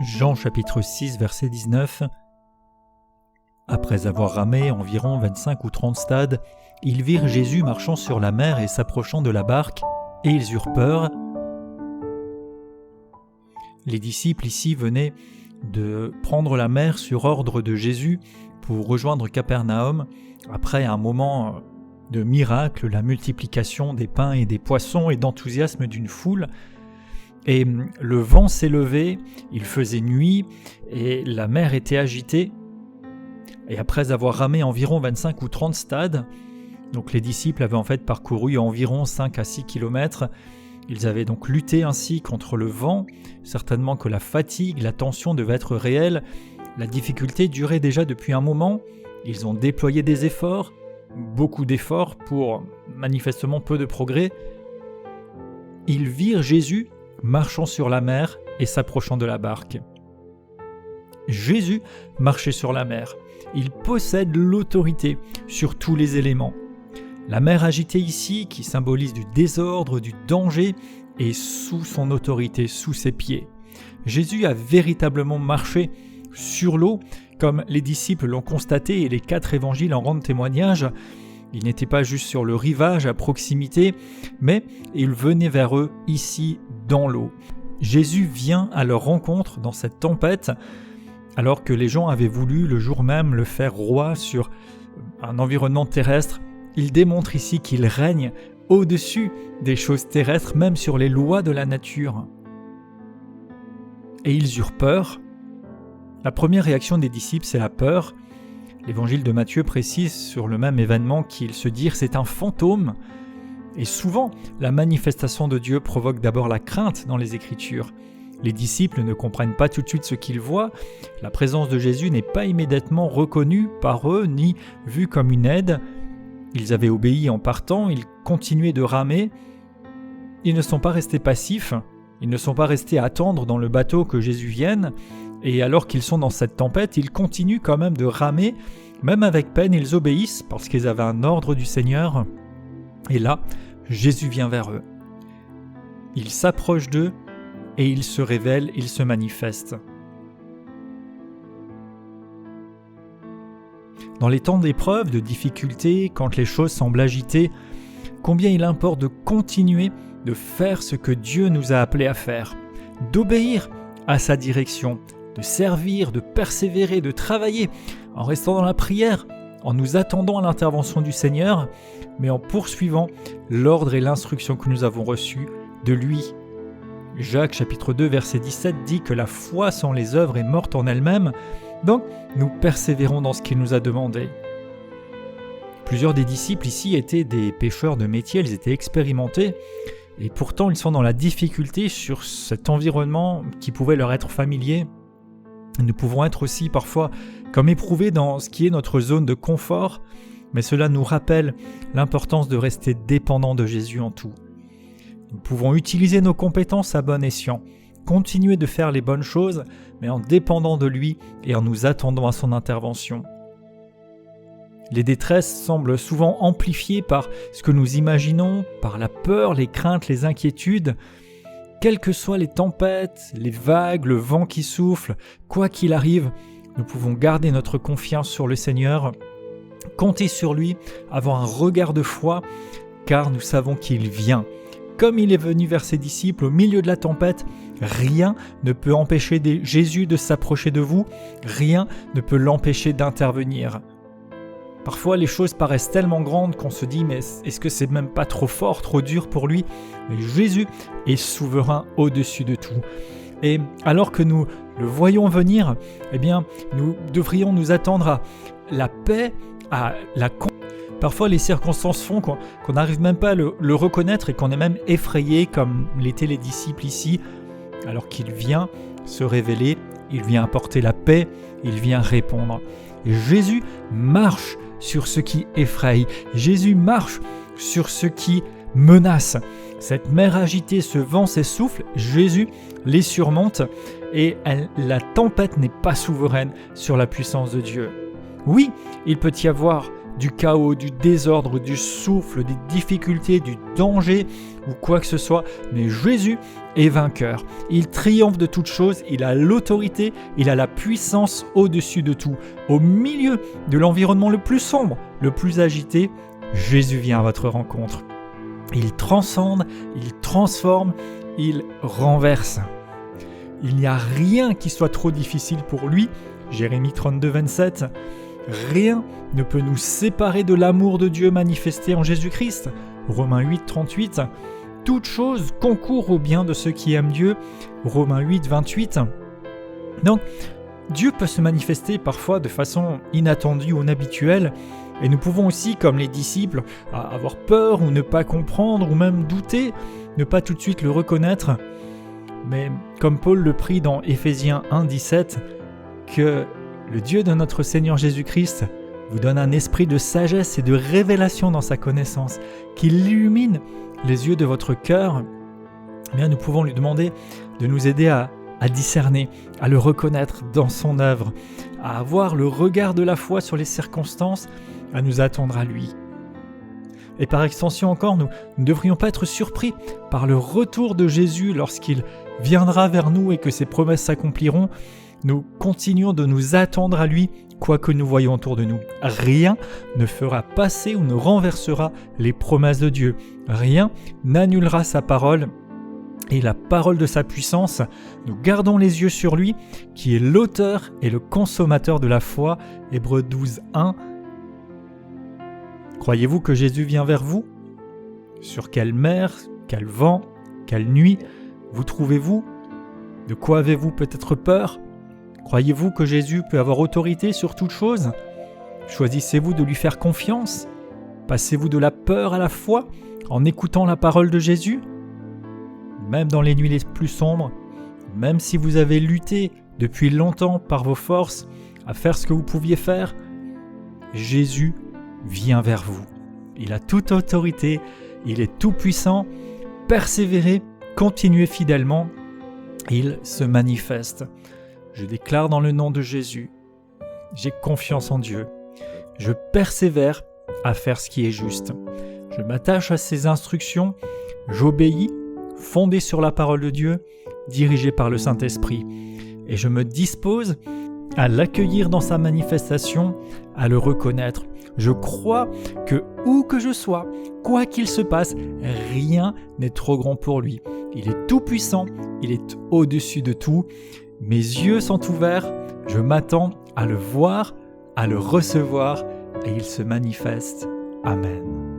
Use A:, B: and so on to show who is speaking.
A: Jean chapitre 6 verset 19. Après avoir ramé environ 25 ou 30 stades, ils virent Jésus marchant sur la mer et s'approchant de la barque, et ils eurent peur. Les disciples ici venaient de prendre la mer sur ordre de Jésus pour rejoindre Capernaum, après un moment de miracle, la multiplication des pains et des poissons et d'enthousiasme d'une foule. Et le vent s'est levé, il faisait nuit, et la mer était agitée. Et après avoir ramé environ 25 ou 30 stades, donc les disciples avaient en fait parcouru environ 5 à 6 kilomètres, ils avaient donc lutté ainsi contre le vent, certainement que la fatigue, la tension devaient être réelles, la difficulté durait déjà depuis un moment, ils ont déployé des efforts, beaucoup d'efforts pour manifestement peu de progrès. Ils virent Jésus marchant sur la mer et s'approchant de la barque. Jésus marchait sur la mer. Il possède l'autorité sur tous les éléments. La mer agitée ici, qui symbolise du désordre, du danger, est sous son autorité, sous ses pieds. Jésus a véritablement marché sur l'eau, comme les disciples l'ont constaté et les 4 évangiles en rendent témoignage. Il n'était pas juste sur le rivage à proximité, mais il venait vers eux ici dans l'eau. Jésus vient à leur rencontre dans cette tempête, alors que les gens avaient voulu le jour même le faire roi sur un environnement terrestre. Il démontre ici qu'il règne au-dessus des choses terrestres, même sur les lois de la nature. Et ils eurent peur. La première réaction des disciples, c'est la peur. L'évangile de Matthieu précise sur le même événement qu'ils se dirent « c'est un fantôme ». Et souvent, la manifestation de Dieu provoque d'abord la crainte dans les Écritures. Les disciples ne comprennent pas tout de suite ce qu'ils voient. La présence de Jésus n'est pas immédiatement reconnue par eux, ni vue comme une aide. Ils avaient obéi en partant, ils continuaient de ramer. Ils ne sont pas restés passifs, ils ne sont pas restés à attendre dans le bateau que Jésus vienne. Et alors qu'ils sont dans cette tempête, ils continuent quand même de ramer. Même avec peine, ils obéissent parce qu'ils avaient un ordre du Seigneur. Et là, Jésus vient vers eux. Il s'approche d'eux et il se révèle, il se manifeste. Dans les temps d'épreuve, de difficulté, quand les choses semblent agitées, combien il importe de continuer de faire ce que Dieu nous a appelés à faire, d'obéir à sa direction, de servir, de persévérer, de travailler, en restant dans la prière, en nous attendant à l'intervention du Seigneur, mais en poursuivant l'ordre et l'instruction que nous avons reçus de lui. Jacques chapitre 2 verset 17 dit que la foi sans les œuvres est morte en elle-même, donc nous persévérons dans ce qu'il nous a demandé. Plusieurs des disciples ici étaient des pêcheurs de métier, ils étaient expérimentés, et pourtant ils sont dans la difficulté sur cet environnement qui pouvait leur être familier. Nous pouvons être aussi parfois comme éprouvés dans ce qui est notre zone de confort, mais cela nous rappelle l'importance de rester dépendants de Jésus en tout. Nous pouvons utiliser nos compétences à bon escient, continuer de faire les bonnes choses, mais en dépendant de lui et en nous attendant à son intervention. Les détresses semblent souvent amplifiées par ce que nous imaginons, par la peur, les craintes, les inquiétudes. Quelles que soient les tempêtes, les vagues, le vent qui souffle, quoi qu'il arrive, nous pouvons garder notre confiance sur le Seigneur, compter sur lui, avoir un regard de foi, car nous savons qu'il vient. Comme il est venu vers ses disciples au milieu de la tempête, rien ne peut empêcher Jésus de s'approcher de vous, rien ne peut l'empêcher d'intervenir. Parfois, les choses paraissent tellement grandes qu'on se dit « mais est-ce que c'est même pas trop fort, trop dur pour lui ?» Mais Jésus est souverain au-dessus de tout. Et alors que nous le voyons venir, eh bien, nous devrions nous attendre à la paix, à la Parfois, les circonstances font qu'on n'arrive même pas à le reconnaître et qu'on est même effrayé, comme l'étaient les disciples ici, alors qu'il vient se révéler, il vient apporter la paix, il vient répondre. Et Jésus marche sur ce qui effraie, Jésus marche sur ce qui menace. Cette mer agitée, ce vent, ces souffles, Jésus les surmonte et la tempête n'est pas souveraine sur la puissance de Dieu. Oui, il peut y avoir du chaos, du désordre, du souffle, des difficultés, du danger ou quoi que ce soit. Mais Jésus est vainqueur. Il triomphe de toutes choses, il a l'autorité, il a la puissance au-dessus de tout. Au milieu de l'environnement le plus sombre, le plus agité, Jésus vient à votre rencontre. Il transcende, il transforme, il renverse. Il n'y a rien qui soit trop difficile pour lui. Jérémie 32, 27. Rien ne peut nous séparer de l'amour de Dieu manifesté en Jésus-Christ. Romains 8, 38. Toute chose concourt au bien de ceux qui aiment Dieu. Romains 8, 28. Donc, Dieu peut se manifester parfois de façon inattendue ou inhabituelle, et nous pouvons aussi, comme les disciples, avoir peur ou ne pas comprendre ou même douter, ne pas tout de suite le reconnaître. Mais comme Paul le prie dans Éphésiens 1, 17, que le Dieu de notre Seigneur Jésus-Christ vous donne un esprit de sagesse et de révélation dans sa connaissance, qu'il illumine les yeux de votre cœur, eh bien nous pouvons lui demander de nous aider à discerner, à le reconnaître dans son œuvre, à avoir le regard de la foi sur les circonstances, à nous attendre à lui. Et par extension encore, nous ne devrions pas être surpris par le retour de Jésus lorsqu'il viendra vers nous et que ses promesses s'accompliront. Nous continuons de nous attendre à lui, quoi que nous voyons autour de nous. Rien ne fera passer ou ne renversera les promesses de Dieu. Rien n'annulera sa parole et la parole de sa puissance. Nous gardons les yeux sur lui, qui est l'auteur et le consommateur de la foi. Hébreux 12, 1. Croyez-vous que Jésus vient vers vous ? Sur quelle mer, quel vent, quelle nuit vous trouvez-vous ? De quoi avez-vous peut-être peur ? Croyez-vous que Jésus peut avoir autorité sur toute chose ? Choisissez-vous de lui faire confiance ? Passez-vous de la peur à la foi en écoutant la parole de Jésus ? Même dans les nuits les plus sombres, même si vous avez lutté depuis longtemps par vos forces à faire ce que vous pouviez faire, Jésus vient vers vous. Il a toute autorité, il est tout puissant. Persévérez, continuez fidèlement, il se manifeste. Je déclare dans le nom de Jésus, j'ai confiance en Dieu. Je persévère à faire ce qui est juste. Je m'attache à ses instructions, j'obéis, fondé sur la parole de Dieu, dirigé par le Saint-Esprit. Et je me dispose à l'accueillir dans sa manifestation, à le reconnaître. Je crois que où que je sois, quoi qu'il se passe, rien n'est trop grand pour lui. Il est tout puissant, il est au-dessus de tout. Mes yeux sont ouverts, je m'attends à le voir, à le recevoir, et il se manifeste. Amen.